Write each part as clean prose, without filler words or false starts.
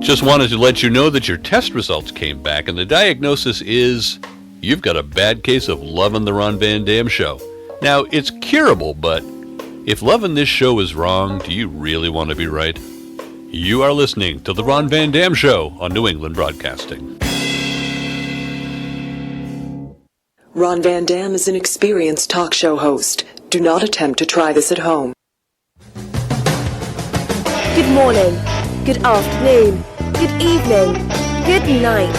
Just wanted to let you know that your test results came back, and the diagnosis is you've got a bad case of loving the Ron Van Dam show. Now, it's curable, but if loving this show is wrong, do you really want to be right? You are listening to the Ron Van Dam Show on New England Broadcasting. Ron Van Dam is an experienced talk show host. Do not attempt to try this at home. Good morning, good afternoon, good evening, good night.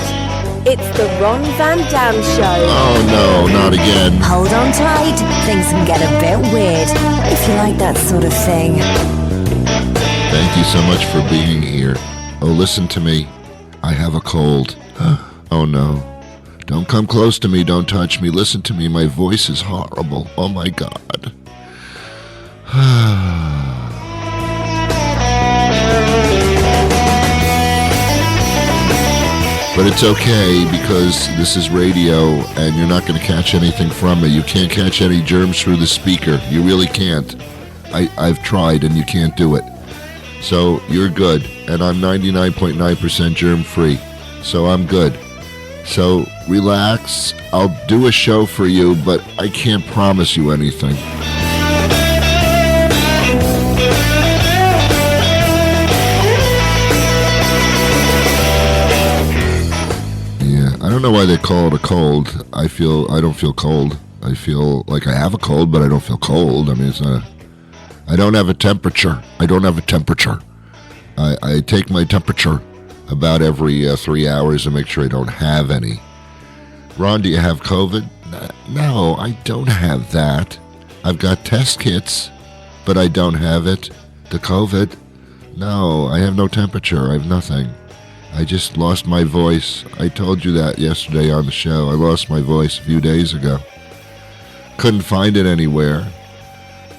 It's the Ron Van Dam Show. Oh no, not again. Hold on tight, things can get a bit weird, if you like that sort of thing. Thank you so much for being here. Oh, listen to me. I have a cold. Oh no. Don't come close to me, don't touch me. Listen to me, my voice is horrible. Oh my God. But it's okay because this is radio and you're not going to catch anything from it. You can't catch any germs through the speaker. You really can't. I've tried and you can't do it. So you're good. And I'm 99.9% germ-free. So I'm good. So relax. I'll do a show for you, but I can't promise you anything. I don't know why they call it a cold. I don't feel cold. I feel like I have a cold, but I don't feel cold. I mean, I don't have a temperature. I take my temperature about every 3 hours to make sure I don't have any. Ron, do you have COVID? No, I don't have that. I've got test kits, but I don't have it. The COVID? No, I have no temperature. I have nothing. I just lost my voice. I told you that yesterday on the show. I lost my voice a few days ago. Couldn't find it anywhere.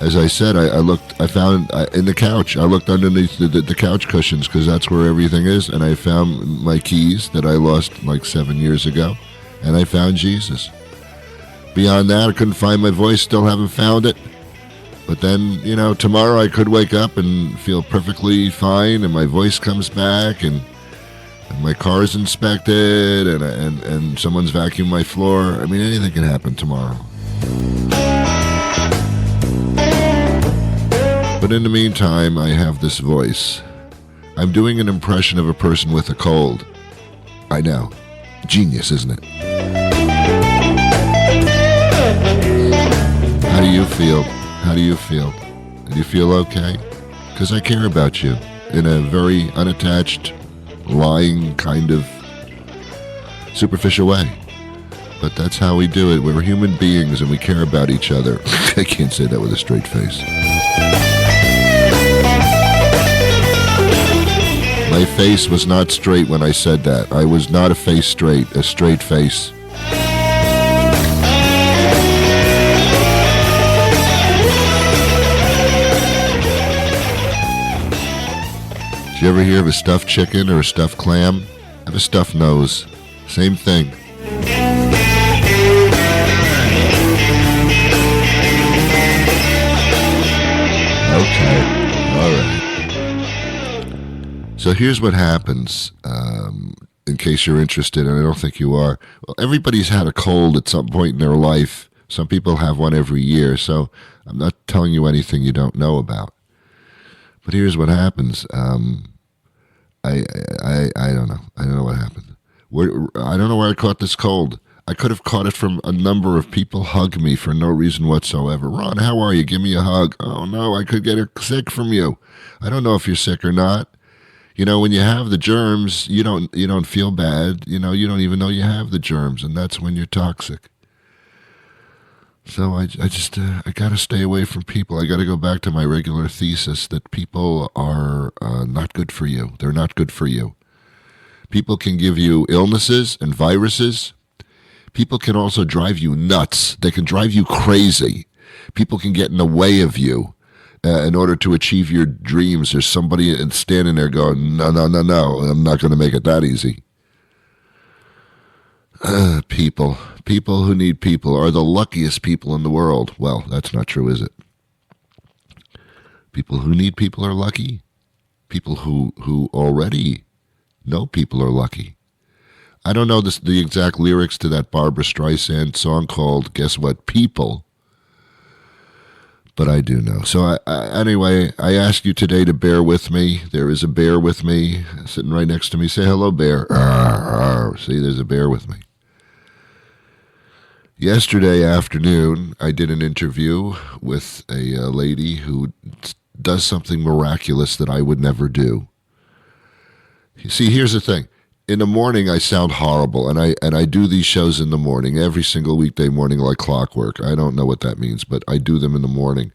As I said, I found in the couch. I looked underneath the couch cushions because that's where everything is, and I found my keys that I lost like 7 years ago, and I found Jesus. Beyond that, I couldn't find my voice. Still haven't found it. But then, tomorrow I could wake up and feel perfectly fine, and my voice comes back, and my car is inspected, and someone's vacuumed my floor. I mean, anything can happen tomorrow. But in the meantime, I have this voice. I'm doing an impression of a person with a cold. I know. Genius, isn't it? How do you feel? Do you feel okay? Because I care about you in a very unattached, lying kind of superficial way. But that's how we do it. We're human beings and we care about each other. I can't say that with a straight face. My face was not straight when I said that. I was not a straight face. Did you ever hear of a stuffed chicken or a stuffed clam? I have a stuffed nose. Same thing. Okay. All right. So here's what happens, in case you're interested, and I don't think you are. Well, everybody's had a cold at some point in their life. Some people have one every year, so I'm not telling you anything you don't know about. But here's what happens. I don't know. I don't know what happened. I don't know where I caught this cold. I could have caught it from a number of people hug me for no reason whatsoever. Ron, how are you? Give me a hug. Oh no, I could get sick from you. I don't know if you're sick or not. When you have the germs, you don't feel bad. You don't even know you have the germs, and that's when you're toxic. So I got to stay away from people. I got to go back to my regular thesis that people are not good for you. They're not good for you. People can give you illnesses and viruses. People can also drive you nuts. They can drive you crazy. People can get in the way of you in order to achieve your dreams. There's somebody standing there going, no, I'm not going to make it that easy. People who need people are the luckiest people in the world. Well, that's not true, is it? People who need people are lucky. People who already No people are lucky. I don't know the exact lyrics to that Barbra Streisand song called Guess What People, but I do know. So anyway, I ask you today to bear with me. There is a bear with me sitting right next to me. Say hello, bear. See, there's a bear with me. Yesterday afternoon, I did an interview with a lady who does something miraculous that I would never do. You see, here's the thing. In the morning, I sound horrible, and I do these shows in the morning, every single weekday morning like clockwork. I don't know what that means, but I do them in the morning.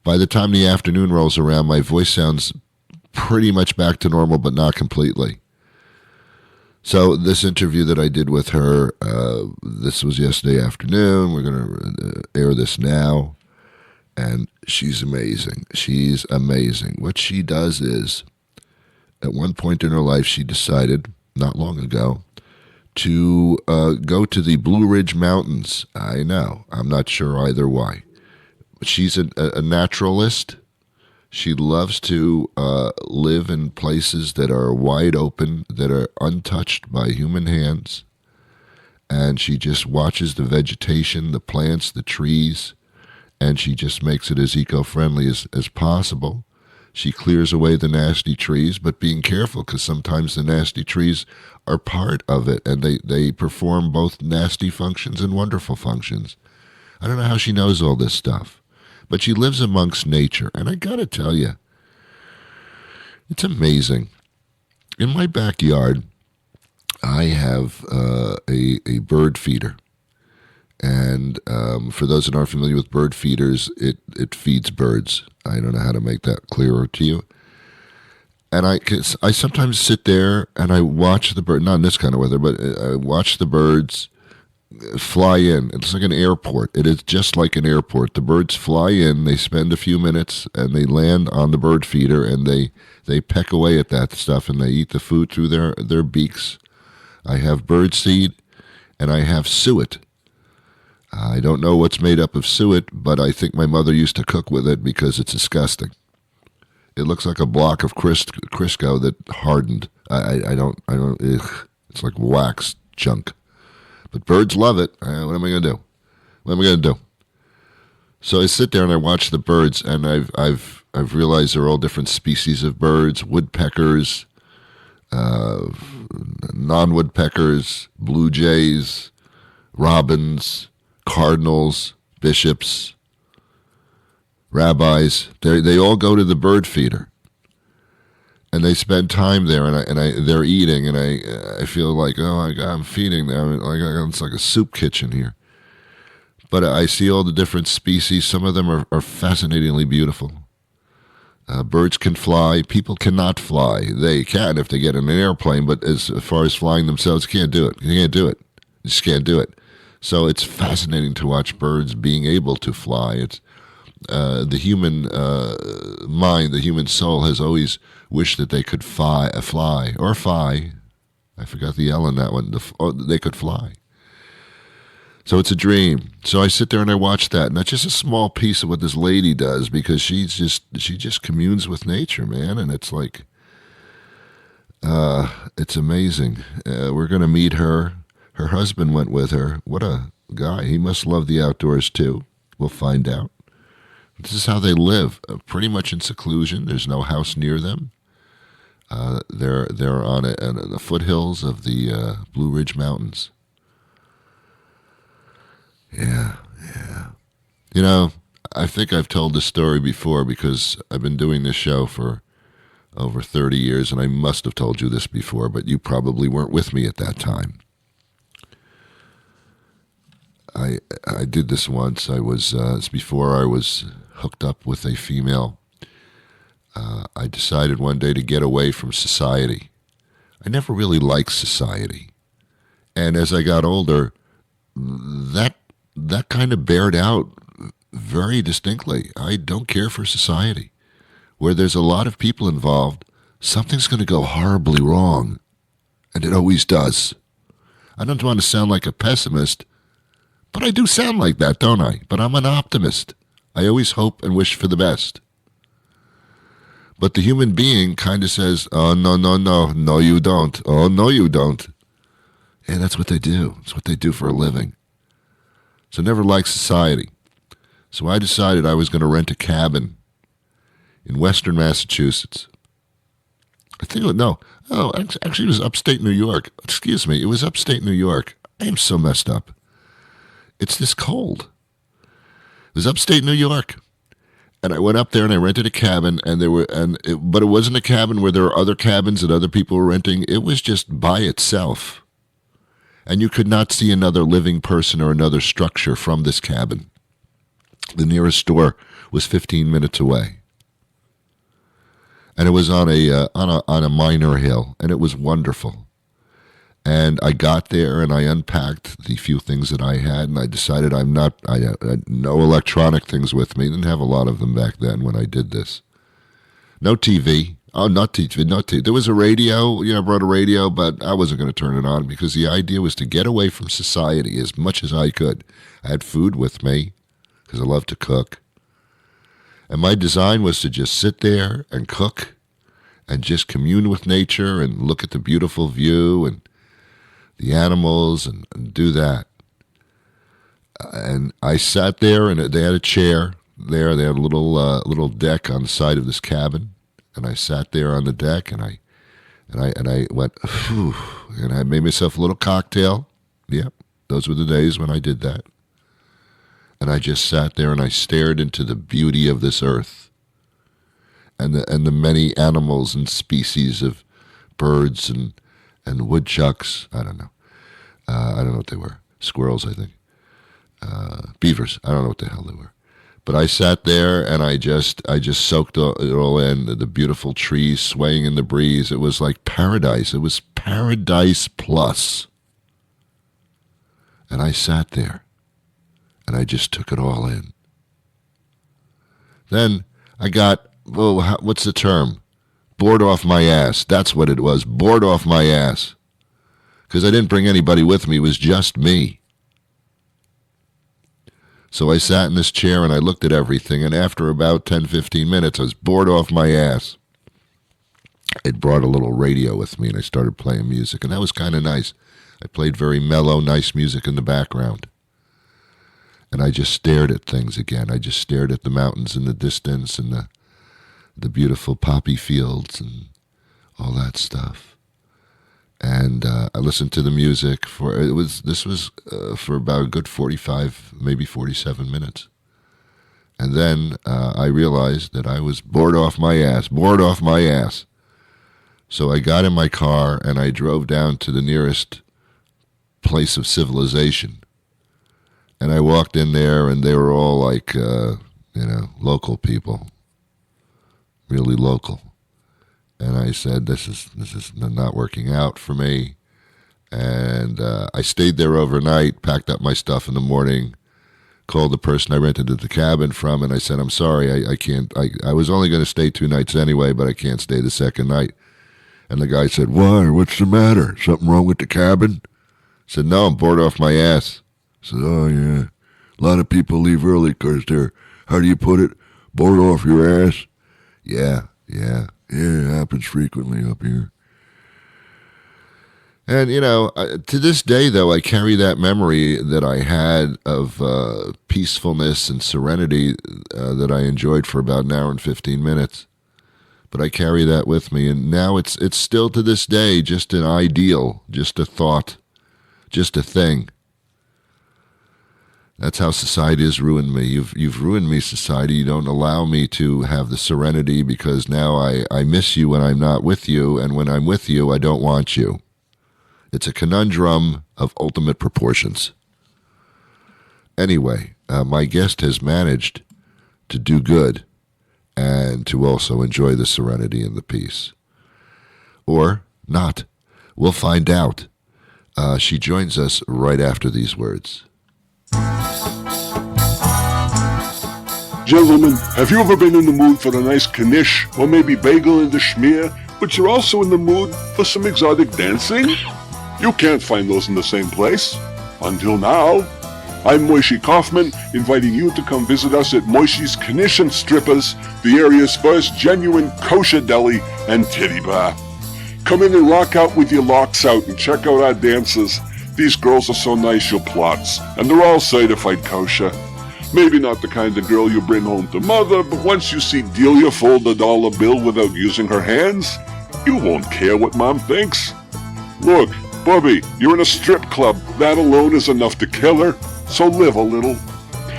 By the time the afternoon rolls around, my voice sounds pretty much back to normal, but not completely. So this interview that I did with her, this was yesterday afternoon. We're going to air this now, and she's amazing. She's amazing. What she does is, at one point in her life, she decided, not long ago, to go to the Blue Ridge Mountains. I know. I'm not sure either why. She's a naturalist. She loves to live in places that are wide open, that are untouched by human hands. And she just watches the vegetation, the plants, the trees, and she just makes it as eco-friendly as possible. She clears away the nasty trees, but being careful because sometimes the nasty trees are part of it, and they perform both nasty functions and wonderful functions. I don't know how she knows all this stuff, but she lives amongst nature, and I got to tell you, it's amazing. In my backyard, I have a bird feeder, and for those that aren't familiar with bird feeders, it feeds birds. I don't know how to make that clearer to you. And I sometimes sit there and I watch the bird, not in this kind of weather, but I watch the birds fly in. It's like an airport. It is just like an airport. The birds fly in, they spend a few minutes, and they land on the bird feeder, and they peck away at that stuff, and they eat the food through their beaks. I have bird seed, and I have suet. I don't know what's made up of suet, but I think my mother used to cook with it because it's disgusting. It looks like a block of Crisco that hardened. I don't, ugh. It's like wax junk. But birds love it. What am I going to do? What am I going to do? So I sit there and I watch the birds, and I've realized they're all different species of birds: woodpeckers, non-woodpeckers, blue jays, robins, cardinals, bishops, rabbis. They all go to the bird feeder, and they spend time there, and they're eating, and I feel like, oh my God, I'm feeding them. It's like a soup kitchen here. But I see all the different species. Some of them are fascinatingly beautiful. Birds can fly. People cannot fly. They can if they get in an airplane, but as far as flying themselves, can't do it. You can't do it. You just can't do it. So it's fascinating to watch birds being able to fly. It's the human mind, the human soul has always wished that they could fly. I forgot the L in that one. They could fly. So it's a dream. So I sit there and I watch that, and that's just a small piece of what this lady does, because she just communes with nature, man, and it's like it's amazing. We're gonna meet her. Her husband went with her. What a guy. He must love the outdoors, too. We'll find out. This is how they live, pretty much in seclusion. There's no house near them. They're on the foothills of the Blue Ridge Mountains. Yeah. You know, I think I've told this story before because I've been doing this show for over 30 years, and I must have told you this before, but you probably weren't with me at that time. I did this once. It's before I was hooked up with a female. I decided one day to get away from society. I never really liked society. And as I got older, that kind of bared out very distinctly. I don't care for society. Where there's a lot of people involved, something's going to go horribly wrong. And it always does. I don't want to sound like a pessimist, but I do sound like that, don't I? But I'm an optimist. I always hope and wish for the best. But the human being kind of says, oh, no, no, no, no, you don't. Oh, no, you don't. And that's what they do. It's what they do for a living. So never liked society. So I decided I was going to rent a cabin in western Massachusetts. Actually, it was upstate New York. Excuse me, it was upstate New York. I am so messed up. It's this cold. It was upstate New York. And I went up there and I rented a cabin, but it wasn't a cabin where there were other cabins that other people were renting. It was just by itself. And you could not see another living person or another structure from this cabin. The nearest store was 15 minutes away. And it was on a minor hill, and it was wonderful. And I got there and I unpacked the few things that I had, and I decided I had no electronic things with me. Didn't have a lot of them back then when I did this. No TV. Oh, not TV. There was a radio. I brought a radio, but I wasn't going to turn it on because the idea was to get away from society as much as I could. I had food with me because I love to cook. And my design was to just sit there and cook and just commune with nature and look at the beautiful view and the animals and do that. And I sat there, and they had a chair there. They had a little deck on the side of this cabin, and I sat there on the deck, and I went, phew, and I made myself a little cocktail. Yep, those were the days when I did that. And I just sat there and I stared into the beauty of this earth, and the many animals and species of birds and woodchucks. I don't know. I don't know what they were. Squirrels, I think. Beavers. I don't know what the hell they were. But I sat there and I just soaked it all in. The beautiful trees swaying in the breeze. It was like paradise. It was paradise plus. And I sat there and I just took it all in. Then I got, what's the term? Bored off my ass. That's what it was. Bored off my ass. Because I didn't bring anybody with me. It was just me. So I sat in this chair and I looked at everything. And after about 10, 15 minutes, I was bored off my ass. I'd brought a little radio with me and I started playing music. And that was kind of nice. I played very mellow, nice music in the background. And I just stared at things again. I just stared at the mountains in the distance and the beautiful poppy fields and all that stuff. And I listened to the music for about a good 45, maybe 47 minutes. And then I realized that I was bored off my ass. So I got in my car and I drove down to the nearest place of civilization. And I walked in there and they were all like, local people, really local. And I said, this is not working out for me. And I stayed there overnight, packed up my stuff in the morning, called the person I rented the cabin from, and I said, I'm sorry, I can't. I was only going to stay 2 nights anyway, but I can't stay the second night. And the guy said, why? What's the matter? Something wrong with the cabin? I said, no, I'm bored off my ass. I said, oh, yeah. A lot of people leave early because they're, how do you put it, bored off your ass? Yeah, it happens frequently up here. And, to this day, though, I carry that memory that I had of peacefulness and serenity that I enjoyed for about an hour and 15 minutes. But I carry that with me, and now it's still to this day just an ideal, just a thought, just a thing. That's how society has ruined me. You've ruined me, society. You don't allow me to have the serenity because now I miss you when I'm not with you, and when I'm with you, I don't want you. It's a conundrum of ultimate proportions. Anyway, my guest has managed to do good and to also enjoy the serenity and the peace. Or not. We'll find out. She joins us right after these words. Gentlemen, have you ever been in the mood for a nice knish or maybe bagel in the schmear, but you're also in the mood for some exotic dancing? You can't find those in the same place. Until now. I'm Moishe Kaufman, inviting you to come visit us at Moishe's Knish and Strippers, the area's first genuine kosher deli and titty bar. Come in and rock out with your locks out and check out our dancers. These girls are so nice you'll plots, and they're all certified kosher. Maybe not the kind of girl you bring home to mother, but once you see Delia fold a dollar bill without using her hands, you won't care what mom thinks. Look, Bubby, you're in a strip club. That alone is enough to kill her, so live a little.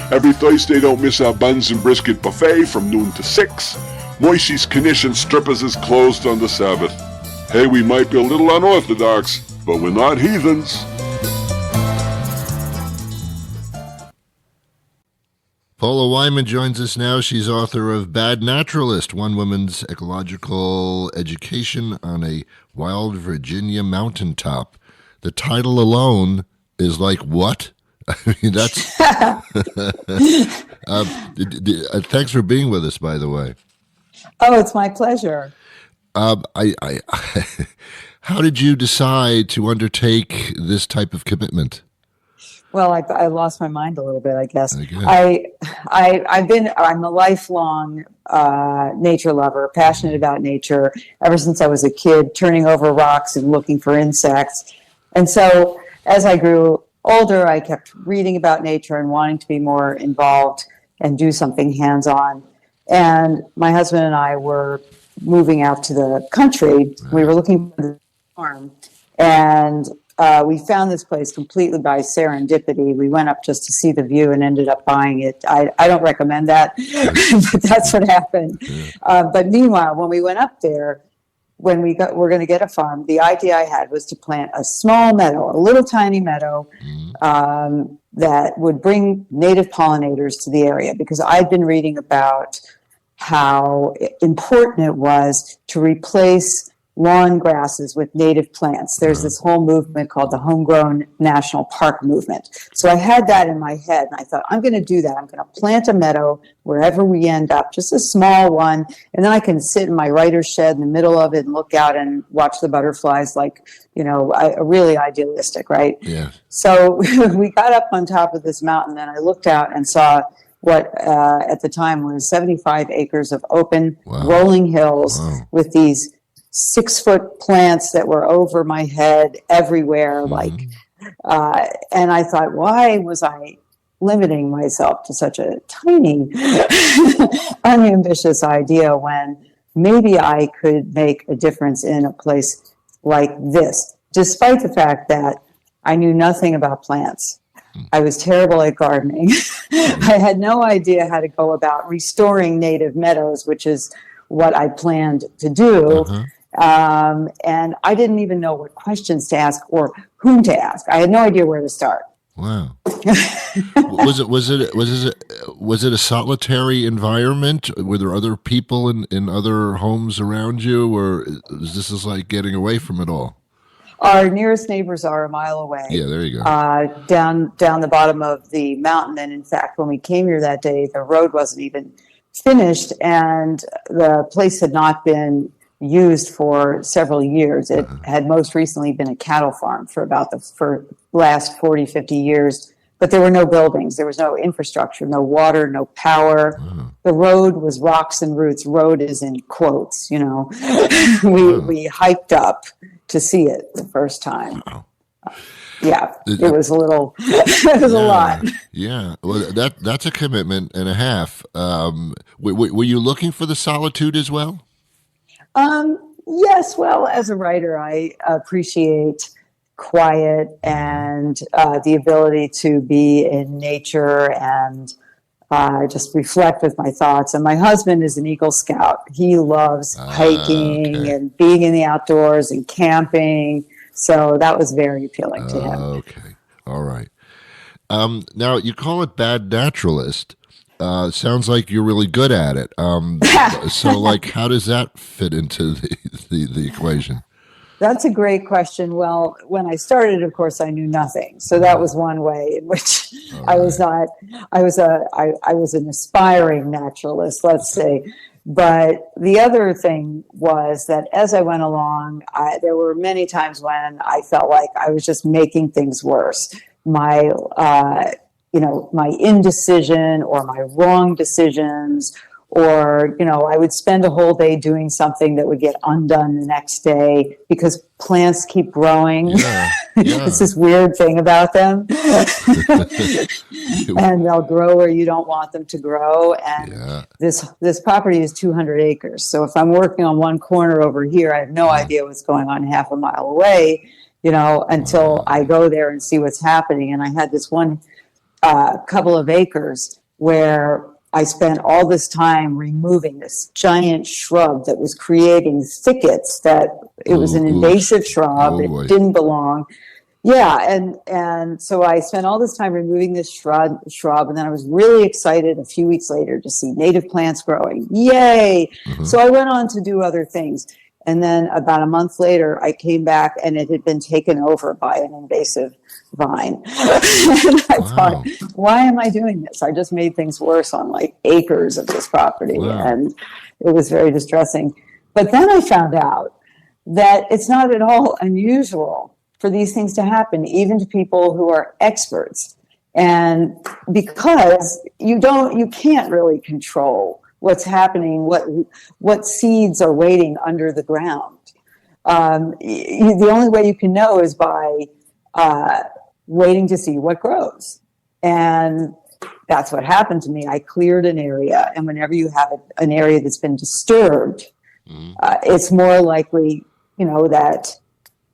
Every Thursday, don't miss our buns and brisket buffet from noon to 6. Moishe's Knish and Strippers is closed on the Sabbath. Hey, we might be a little unorthodox, but we're not heathens. Paula Whyman joins us now. She's author of Bad Naturalist, One Woman's Ecological Education on a Wild Virginia Mountaintop. The title alone is like, what? I mean, that's... thanks for being with us, by the way. Oh, it's my pleasure. How did you decide to undertake this type of commitment? Well, I lost my mind a little bit, I guess. Okay. I'm a lifelong nature lover, passionate about nature ever since I was a kid, turning over rocks and looking for insects. And so as I grew older, I kept reading about nature and wanting to be more involved and do something hands-on. And my husband and I were moving out to the country. We were looking for the farm, and we found this place completely by serendipity. We went up just to see the view and ended up buying it. I don't recommend that, but that's what happened. But meanwhile, when we went up there, when we're going to get a farm, the idea I had was to plant a small meadow, a little tiny meadow, that would bring native pollinators to the area, because I'd been reading about how important it was to replace lawn grasses with native plants. There's this whole movement called the Homegrown National Park movement. So I had that in my head, and I thought, I'm going to do that. I'm going to plant a meadow wherever we end up, just a small one, and then I can sit in my writer's shed in the middle of it and look out and watch the butterflies, like, really idealistic, right? Yeah. So we got up on top of this mountain, and I looked out and saw what at the time was 75 acres of open rolling hills with these 6-foot plants that were over my head everywhere. And I thought, why was I limiting myself to such a tiny, unambitious idea when maybe I could make a difference in a place like this, despite the fact that I knew nothing about plants. I was terrible at gardening. I had no idea how to go about restoring native meadows, which is what I planned to do. And I didn't even know what questions to ask or whom to ask. I had no idea where to start. Wow. Was it a solitary environment? Were there other people in other homes around you, or is this like getting away from it all? Our nearest neighbors are a mile away. Yeah, there you go. Down the bottom of the mountain. And in fact, when we came here that day, the road wasn't even finished, and the place had not been used for several years. It had most recently been a cattle farm for about the last 40, 50 years. But there were no buildings. There was no infrastructure, no water, no power. The road was rocks and roots. Road is in quotes, We hiked up to see it the first time. It was a little, it was a lot. Yeah, well, that's a commitment and a half. Were you looking for the solitude as well? Yes, well, as a writer, I appreciate quiet and the ability to be in nature and just reflect with my thoughts. And my husband is an Eagle Scout. He loves hiking and being in the outdoors and camping. So that was very appealing to him. Okay. All right. Now, you call it Bad Naturalist. Sounds like you're really good at it. So, how does that fit into the equation? That's a great question. Well, when I started, of course, I knew nothing. So that was one way in which I was an aspiring naturalist, let's say. But the other thing was that as I went along, there were many times when I felt like I was just making things worse. My my indecision or my wrong decisions, or, I would spend a whole day doing something that would get undone the next day because plants keep growing. Yeah. It's this weird thing about them. And they'll grow where you don't want them to grow. And this property is 200 acres. So if I'm working on one corner over here, I have no idea what's going on half a mile away, until I go there and see what's happening. And I had this one couple of acres where I spent all this time removing this giant shrub that was creating thickets, that it was an invasive shrub. It didn't belong. Yeah, and so I spent all this time removing this shrub, and then I was really excited a few weeks later to see native plants growing. Yay! So I went on to do other things. And then about a month later, I came back and it had been taken over by an invasive vine. And I thought, why am I doing this? I just made things worse on like acres of this property. And it was very distressing. But then I found out that it's not at all unusual for these things to happen, even to people who are experts. And because you can't really control what's happening, what seeds are waiting under the ground. The only way you can know is by waiting to see what grows. And that's what happened to me. I cleared an area, and whenever you have an area that's been disturbed, it's more likely, that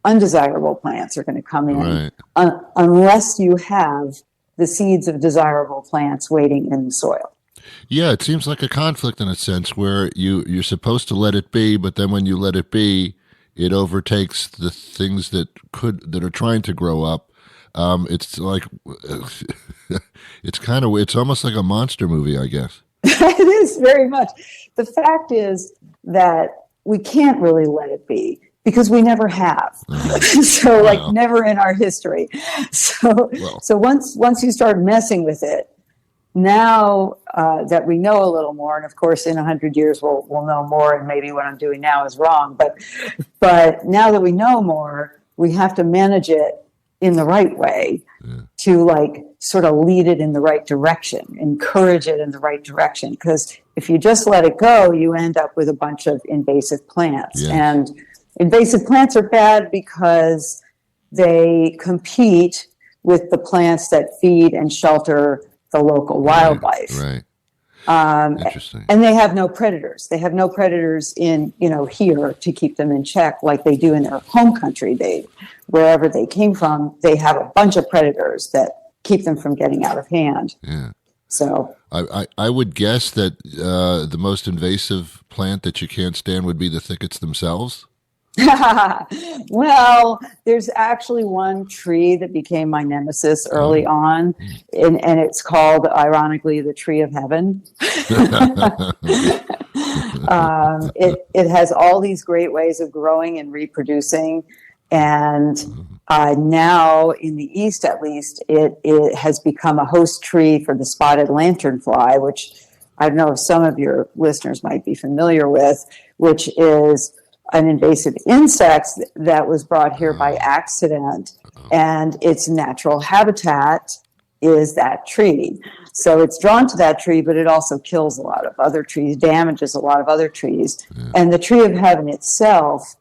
undesirable plants are going to come in, unless you have the seeds of desirable plants waiting in the soil. Yeah, it seems like a conflict in a sense where you're supposed to let it be, but then when you let it be, it overtakes the things that are trying to grow up. It's like it's almost like a monster movie, I guess. It is very much. The fact is that we can't really let it be because we never have. So never in our history. So once you start messing with it, now that we know a little more, and of course in 100 years we'll know more, and maybe what I'm doing now is wrong, but now that we know more, we have to manage it in the right way to sort of lead it in the right direction, encourage it in the right direction. Because if you just let it go, you end up with a bunch of invasive plants. And invasive plants are bad because they compete with the plants that feed and shelter the local wildlife. Interesting. And they have no predators. They have no predators in, here to keep them in check like they do in their home country. Wherever they came from, they have a bunch of predators that keep them from getting out of hand. Yeah. So I would guess that the most invasive plant that you can't stand would be the thickets themselves. Well, there's actually one tree that became my nemesis early on, and it's called, ironically, the tree of heaven. It has all these great ways of growing and reproducing, and now in the East, at least, it has become a host tree for the spotted lanternfly, which I know some of your listeners might be familiar with, which is an invasive insect that was brought here by accident, and its natural habitat is that tree. So it's drawn to that tree, but it also kills a lot of other trees, damages a lot of other trees. And the tree of heaven itself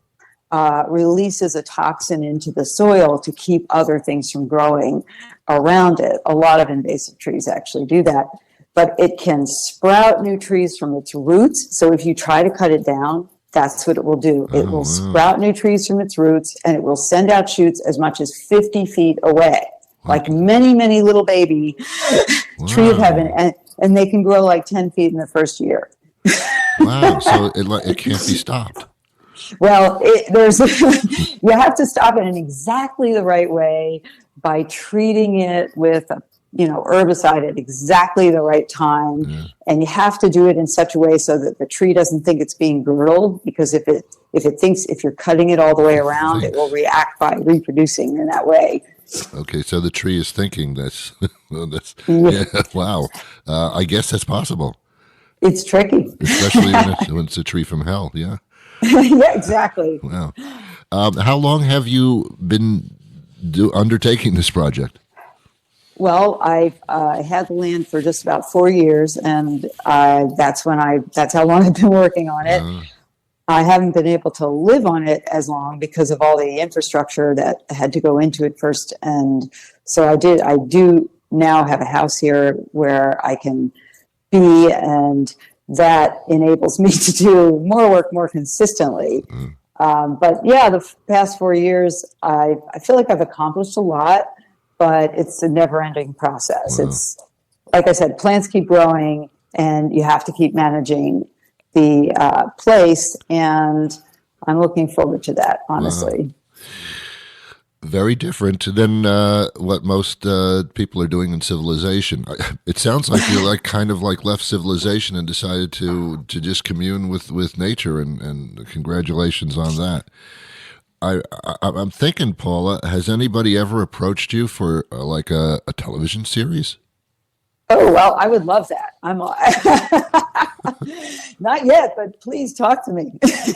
releases a toxin into the soil to keep other things from growing around it. A lot of invasive trees actually do that. But it can sprout new trees from its roots. So if you try to cut it down, that's what it will do. It will sprout new trees from its roots, and it will send out shoots as much as 50 feet away, like many, many little baby tree of heaven. And they can grow like 10 feet in the first year. Wow. So it can't be stopped. Well, you have to stop it in exactly the right way by treating it with a herbicide at exactly the right time. And you have to do it in such a way so that the tree doesn't think it's being girdled, because if you're cutting it all the way around, it will react by reproducing in that way. Okay, so the tree is thinking that's wow. I guess that's possible. It's tricky. Especially when it's a tree from hell, yeah. Yeah, exactly. Wow. How long have you been undertaking this project? Well, I've had the land for just about 4 years, and that's how long I've been working on it. I haven't been able to live on it as long because of all the infrastructure that had to go into it first. And so I do now have a house here where I can be, and that enables me to do more work more consistently. But yeah, the past 4 years, I feel like I've accomplished a lot, but it's a never-ending process. It's, like I said, plants keep growing, and you have to keep managing the place, and I'm looking forward to that, honestly. Very different than what most people are doing in civilization. It sounds like you're kind of left civilization and decided to just commune with nature, and congratulations on that. I'm thinking, Paula, has anybody ever approached you for a television series? Oh, well, I would love that. I'm not yet, but please talk to me.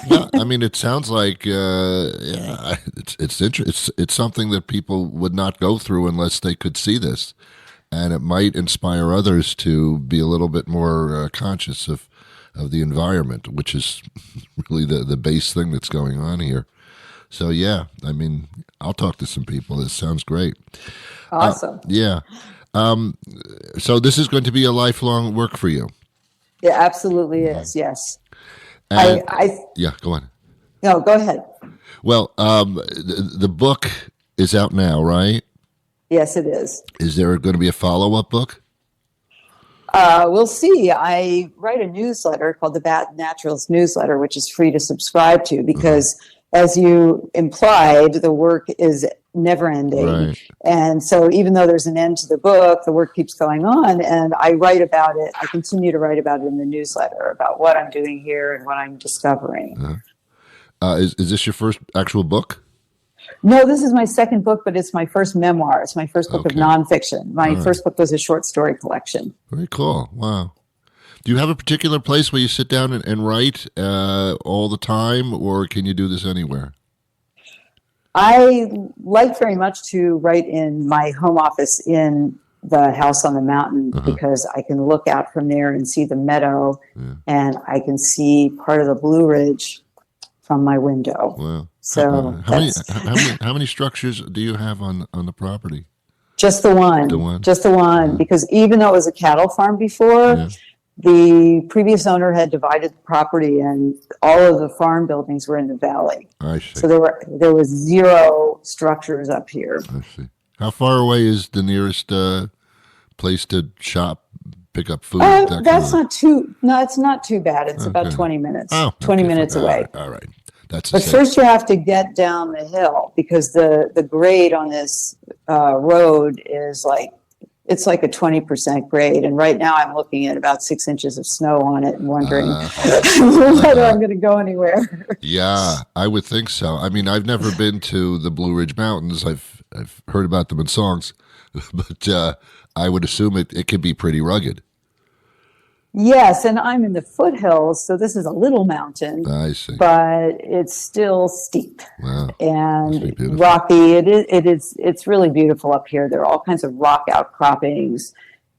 Yeah, I mean, it sounds like it's something that people would not go through unless they could see this, and it might inspire others to be a little bit more conscious of the environment, which is really the base thing that's going on here. So yeah, I mean, I'll talk to some people. This sounds great. Awesome. Yeah. So this is going to be a lifelong work for you. It absolutely is. Yes. And, yeah, go on. No, go ahead. Well, the book is out now, right? Yes, it is. Is there going to be a follow-up book? We'll see. I write a newsletter called the Naturalist newsletter, which is free to subscribe to because, as you implied, the work is never ending. Right. And so even though there's an end to the book, the work keeps going on, and I write about it. I continue to write about it in the newsletter, about what I'm doing here and what I'm discovering. Is this your first actual book? No, this is my second book, but it's my first memoir. It's my first book of nonfiction. My first book was a short story collection. Very cool. Wow. Do you have a particular place where you sit down and write all the time, or can you do this anywhere? I like very much to write in my home office in the house on the mountain because I can look out from there and see the meadow, and I can see part of the Blue Ridge from my window. Wow. So how many structures do you have on the property? Just the one. Just the one. Because even though it was a cattle farm before, the previous owner had divided the property, and all of the farm buildings were in the valley. I see. So there was zero structures up here. I see. How far away is the nearest place to shop, pick up food? It's not too bad. It's about 20 minutes. 20 minutes away. All right. But first you have to get down the hill because the grade on this road is it's like a 20% grade. And right now I'm looking at about 6 inches of snow on it and wondering whether I'm going to go anywhere. Yeah, I would think so. I mean, I've never been to the Blue Ridge Mountains. I've heard about them in songs, but I would assume it could be pretty rugged. Yes, and I'm in the foothills, so this is a little mountain. I see. But it's still steep and rocky. It's really beautiful up here. There are all kinds of rock outcroppings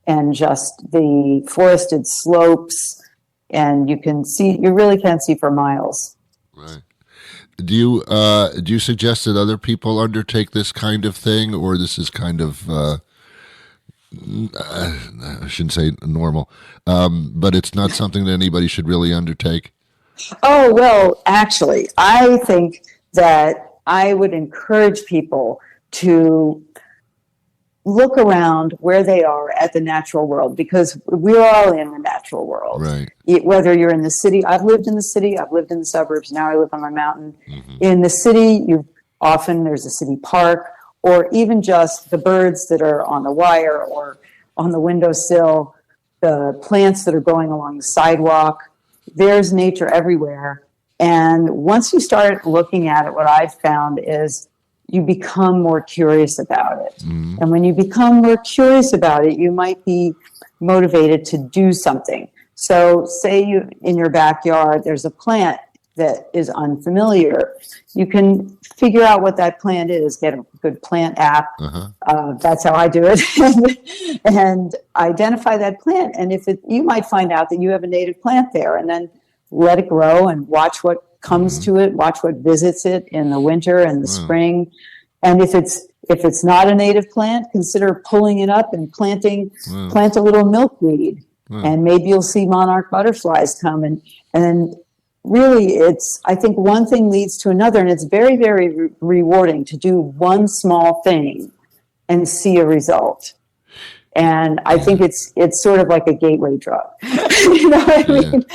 and just the forested slopes, and you really can see for miles. Right. Do you suggest that other people undertake this kind of thing, or this is kind of I shouldn't say normal, but it's not something that anybody should really undertake? Oh, well, actually, I think that I would encourage people to look around where they are at the natural world, because we're all in the natural world. Right. Whether you're in the city, I've lived in the city, I've lived in the suburbs, now I live on my mountain. In the city, there's a city park, or even just the birds that are on the wire or on the windowsill, the plants that are going along the sidewalk. There's nature everywhere. And once you start looking at it, what I've found is you become more curious about it. And when you become more curious about it, you might be motivated to do something. So say in your backyard, there's a plant that is unfamiliar, you can figure out what that plant is, get a good plant app. That's how I do it. and identify that plant. And you might find out that you have a native plant there, and then let it grow and watch what comes to it, watch what visits it in the winter and the spring. And if it's not a native plant, consider pulling it up and plant a little milkweed. And maybe you'll see monarch butterflies come. And really, I think one thing leads to another, and it's very, very rewarding to do one small thing and see a result. And I think it's sort of like a gateway drug. You know what I mean?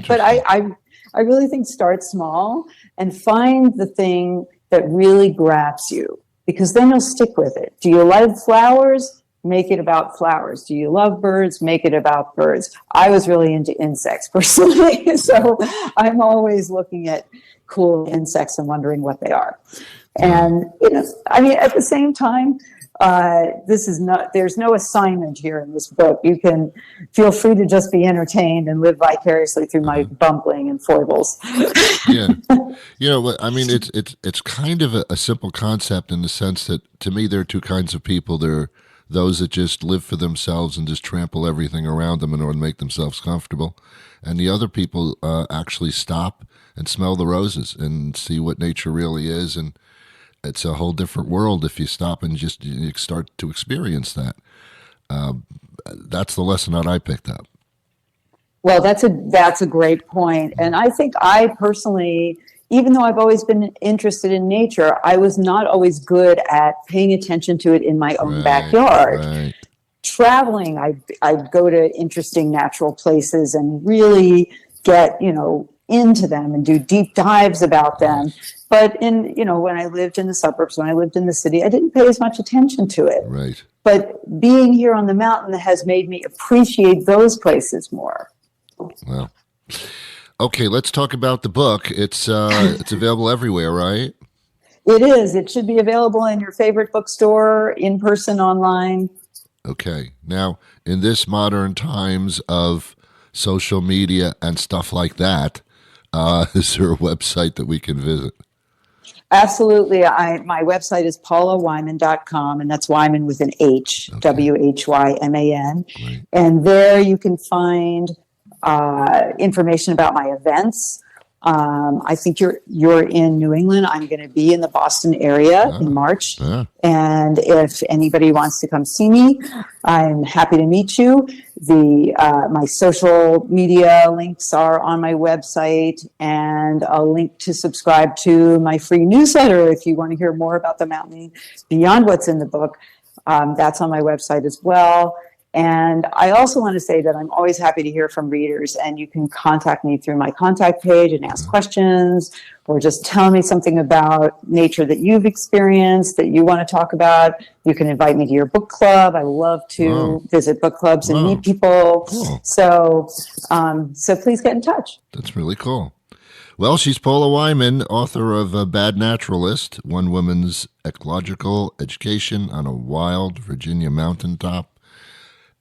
But I really think start small and find the thing that really grabs you, because then you'll stick with it. Do you love flowers? Make it about flowers. Do you love birds? Make it about birds. I was really into insects personally, so I'm always looking at cool insects and wondering what they are. And at the same time, there's no assignment here in this book. You can feel free to just be entertained and live vicariously through my bumbling and foibles. Yeah. It's kind of a simple concept in the sense that, to me, there are two kinds of people. There are those that just live for themselves and just trample everything around them in order to make themselves comfortable. And the other people actually stop and smell the roses and see what nature really is. And it's a whole different world if you stop and just you start to experience that. That's the lesson that I picked up. Well, that's a great point. And I think I personally, even though I've always been interested in nature, I was not always good at paying attention to it in my own backyard. Right. Traveling, I'd go to interesting natural places and really get, into them and do deep dives about them. But when I lived in the suburbs, when I lived in the city, I didn't pay as much attention to it. Right. But being here on the mountain has made me appreciate those places more. Well, okay, let's talk about the book. It's available everywhere, right? It is. It should be available in your favorite bookstore, in person, online. Okay. Now, in this modern times of social media and stuff like that, is there a website that we can visit? Absolutely. My website is paulawhyman.com, and that's Whyman with an H, okay. Whyman. Right. And there you can find information about my events. I think you're in New England. I'm going to be in the Boston area in March. And if anybody wants to come see me, I'm happy to meet you. My social media links are on my website, and a link to subscribe to my free newsletter if you want to hear more about the mountaineering beyond what's in the book. That's on my website as well. And I also want to say that I'm always happy to hear from readers, and you can contact me through my contact page and ask questions, or just tell me something about nature that you've experienced that you want to talk about. You can invite me to your book club. I love to visit book clubs and meet people. Cool. So please get in touch. That's really cool. Well, she's Paula Whyman, author of Bad Naturalist, One Woman's Ecological Education on a Wild Virginia Mountaintop.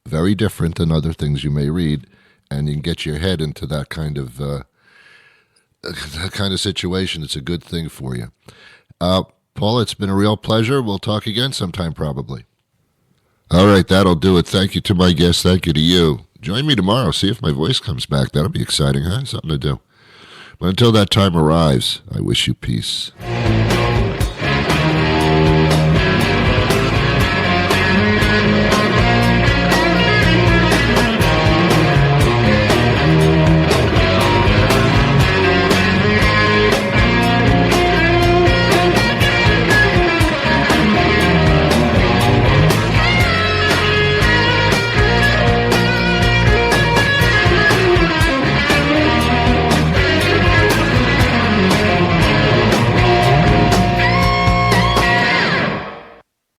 Very different than other things you may read, and you can get your head into that kind of situation. It's a good thing for you. Paul, it's been a real pleasure. We'll talk again sometime probably. All right, that'll do it. Thank you to my guest. Thank you to you. Join me tomorrow. See if my voice comes back. That'll be exciting, huh? Something to do. But until that time arrives, I wish you peace.